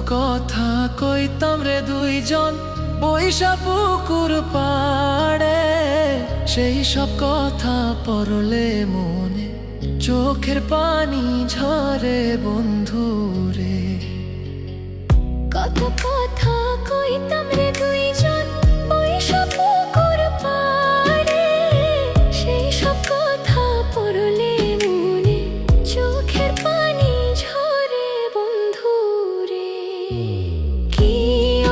কথা কইতাম রে দুইজন বৈশা পুকুর পাড়ে, সেই সব কথা পড়লে মনে চোখের পানি ঝরে বন্ধু রে। কত কথা কইতাম রে দুইজন বৈশা পুকুর পাড়ে, সেই সব কথা পড়লে মনে চোখের পানি ঝরে বন্ধু রে। কি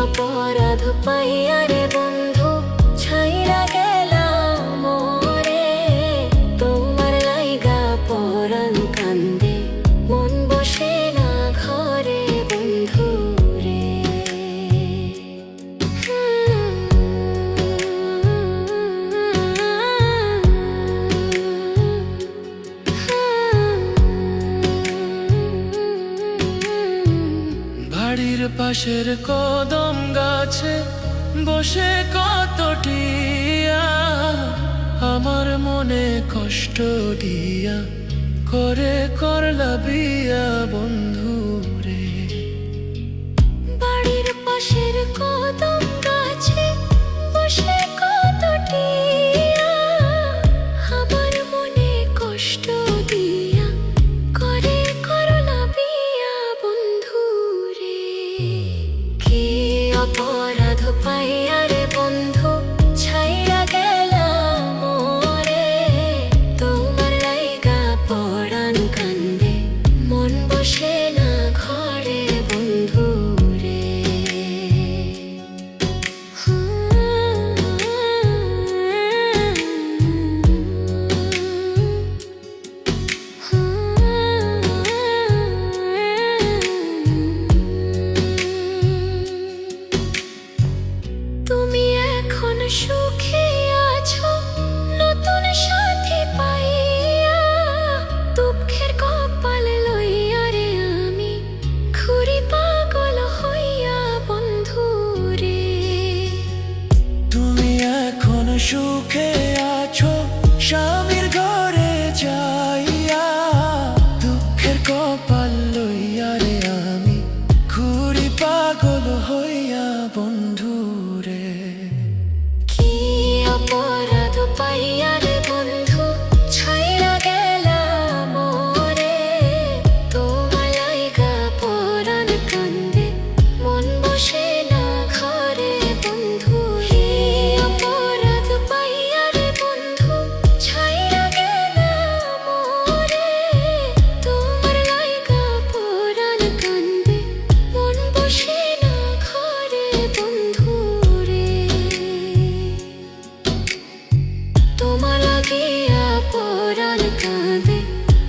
অপরাধ পাইয়া রে বন্ধু ছাইরা গেলাম মোরে, তোমার লাইগা পরাণ কান্দে মন বসে না ঘরে বন্ধু রে। বাড়ির পাশের কদম গাছে বসে কত টিয়া, আমার মনে কষ্ট দিয়া করে করলা বিয়া বন্ধু রে। বাড়ির পাশের কদম গাছে বসে কত টিয়া, আমার মনে কষ্ট দিয়া করে করলা বিয়া বন্ধু রে। কি অপরাধ পাইয়া রে বন্ধু ছাইরা গেলাম মোরে, তোমার লাইগা পরাণ কান্দে মন বসে না ঘরে বন্ধু রে। তুমি এখন সুখে আছো নতুন সাথী পাইয়া, দুঃখের কপাল লইয়া রে আমি ঘুরি পাগল হইয়া বন্ধু রে। তুমি এখন সুখে আছো স্বামীর ঘরে যাইয়া, দুঃখের কপাল লইয়া রে আমি ঘুরি পাগল হইয়া বন্ধু রে। কি অপরাধ পাইয়া রে বন্ধু ছাইরা গেলাম মোরে, তোমার লাইগা পরাণ কান্দে মন বসে না ঘরে বন্ধু রে। অপরাধ পাইয়া রে বন্ধু ছাইরা গেলাম মোরে, তোমার লাইগা পরাণ কান্দে মন বসে না ঘরে বন্ধু রে। তোমার লাগিয়া পরাণ কাঁদে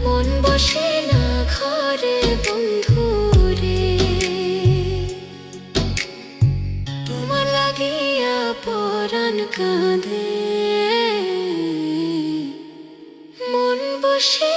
মন বসে না ঘরে বন্ধু রে। তোমার লাগিয়া পরাণ কাঁদে মন বসে